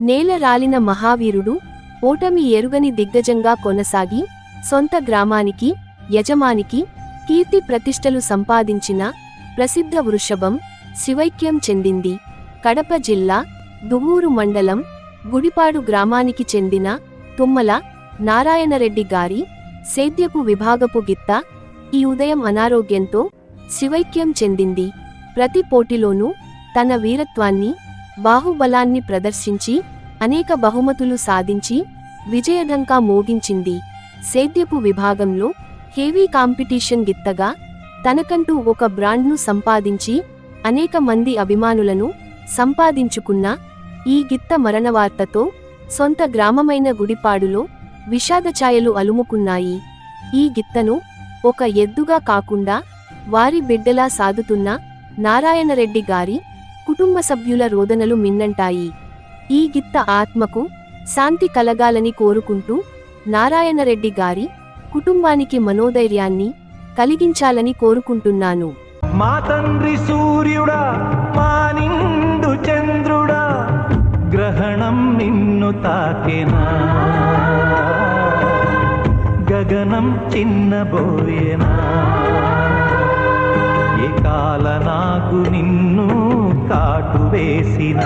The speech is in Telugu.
నేల రాలిన మహావీరుడు ఓటమి ఎరుగని దిగ్గజంగా కొనసాగి సొంత గ్రామానికి యజమానికి కీర్తి ప్రతిష్టలు సంపాదించిన ప్రసిద్ధ వృషభం శివైక్యం చెందింది. కడప జిల్లా దువ్వూరు మండలం గుడిపాడు గ్రామానికి చెందిన తుమ్మల నారాయణరెడ్డి గారి సేద్యపు విభాగపు గిత్త ఈ ఉదయం అనారోగ్యంతో శివైక్యం చెందింది. ప్రతి పోటీలోనూ తన వీరత్వాన్ని బాహుబలాన్ని ప్రదర్శించి అనేక బహుమతులు సాధించి విజయఢంకా మోగించింది. సేద్యపు విభాగంలో హెవీ కాంపిటీషన్ గిత్తగా తనకంటూ ఒక బ్రాండ్ను సంపాదించి అనేక మంది అభిమానులను సంపాదించుకున్న ఈ గిత్త మరణవార్తతో సొంత గ్రామమైన గుడిపాడులో విషాదఛాయలు అలుముకున్నాయి. ఈ గిత్తను ఒక ఎద్దుగా కాకుండా వారి బిడ్డలా సాదుతున్న నారాయణరెడ్డి గారి కుటుంబ సభ్యుల రోదనలు మిన్నంటాయి. ఈ గిత్త ఆత్మకు శాంతి కలగాలని కోరుకుంటూ నారాయణరెడ్డి గారి కుటుంబానికి మనోధైర్యాన్ని కలిగించాలని కోరుకుంటున్నాను. మా తండ్రి సూర్యుడా, మా నిండు చంద్రుడా, గ్రహణం నిన్ను తాకెనా, గగనం చిన్నబోయేనా, ఏ కాల నాకు నిన్ను కాటు వేసిన